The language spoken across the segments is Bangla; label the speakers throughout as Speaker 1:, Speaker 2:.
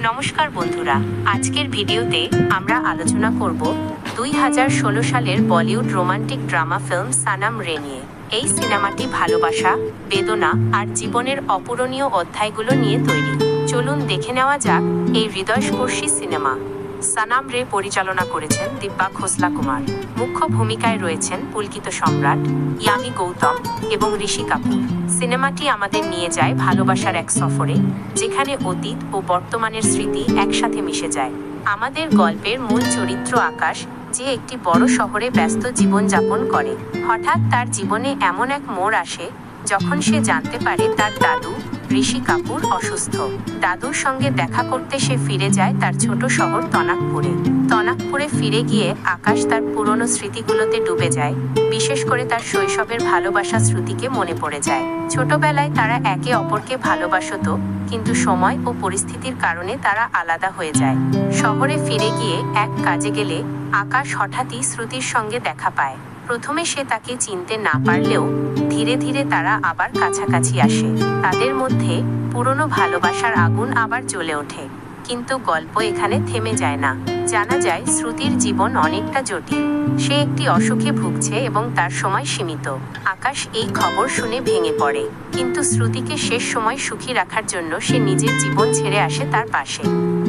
Speaker 1: নমস্কার বন্ধুরা, আজকের ভিডিওতে আমরা আলোচনা করব 2016 সালের Bollywood romantic drama film Sanam রে নিয়ে। এই সিনেমাটি ভালোবাসা, বেদনা আর জীবনের অপূরণীয় অধ্যায়গুলো নিয়ে তৈরি। চলুন দেখে নেওয়া যাক এই হৃদয়স্পর্শী সিনেমা। সানাম রে পরিচালনা করেছেন দিব্যা খোসলা কুমার। মুখ্য ভূমিকায় রয়েছেন পুলকিত সম্রাট, ইয়ামি গৌতম এবং ঋষি কাপুর। সিনেমাটি আমাদের নিয়ে যায় ভালোবাসার এক সফরে, যেখানে অতীত ও বর্তমানের স্মৃতি একসাথে মিশে যায়। আমাদের গল্পের মূল চরিত্র আকাশ, যে একটি বড় শহরে ব্যস্ত জীবনযাপন করে। হঠাৎ তার জীবনে এমন এক মোড় আসে যখন সে জানতে পারে তার দাদু ঋষি কাপুর অসুস্থ। দাদুর সঙ্গে দেখা করতে সে ফিরে যায় তার ছোট শহর তনাকপুরে ফিরে গিয়ে আকাশ তার পুরনো স্মৃতিগুলোতে ডুবে যায়। বিশেষ করে তার শৈশবের ভালোবাসা স্মৃতিকে মনে পড়ে যায়। ছোটবেলায় তারা একে অপরকে ভালোবাসতো, কিন্তু সময় ও পরিস্থিতির কারণে তারা আলাদা হয়ে যায়। শহরে ফিরে গিয়ে এক কাজে গেলে আকাশ হঠাৎই শ্রুতির সঙ্গে দেখা পায়। প্রথমে সে তাকে চিনতে না পারলেও ধীরে ধীরে তারা আবার কাছাকাছি আসে। তাদের মধ্যে পুরনো ভালোবাসার আগুন আবার জ্বলে ওঠে। কিন্তু গল্প এখানে থেমে যায় না। জানা যায় শ্রুতির জীবন অনেকটা জটিল। সে একটি অসুখে ভুগছে এবং তার সময় সীমিত। আকাশ এই খবর শুনে ভেঙে পড়ে, কিন্তু শ্রুতিকে শেষ সময় সুখী রাখার জন্য সে নিজের জীবন ছেড়ে আসে তার পাশে।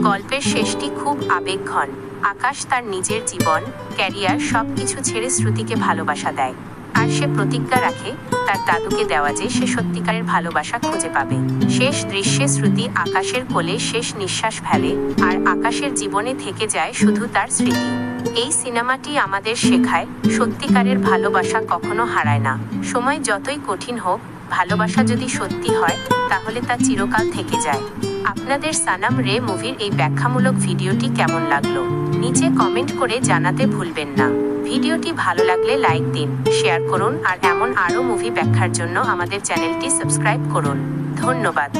Speaker 1: গল্পের শেষটি খুব আবেগঘন। আকাশ তার নিজের জীবন, ক্যারিয়ার সবকিছু ছেড়ে শ্রুতিকে ভালোবাসা দেয়। আর সে প্রতিজ্ঞা রাখে তার দাদুকে দেওয়া যে সে সত্যিকারের ভালোবাসা খুঁজে পাবে। শেষ দৃশ্যে শ্রুতি আকাশের কোলে শেষ নিঃশ্বাস ফেলে, আর আকাশের জীবনে থেকে যায় শুধু তার স্মৃতি। এই সিনেমাটি আমাদের শেখায় সত্যিকারের ভালোবাসা কখনো হারায় না। সময় যতই কঠিন হোক, ভালোবাসা যদি সত্যি হয় তাহলে তা চিরকাল থেকে যায়। আপনাদের সানাম রে মুভির এই ব্যাখ্যামূলক ভিডিওটি কেমন লাগলো নিচে কমেন্ট করে জানাতে ভুলবেন না। ভিডিওটি ভালো লাগলে লাইক দিন, শেয়ার করুন আর এমন আরও মুভি ব্যাখ্যার জন্য আমাদের চ্যানেলটি সাবস্ক্রাইব করুন। ধন্যবাদ।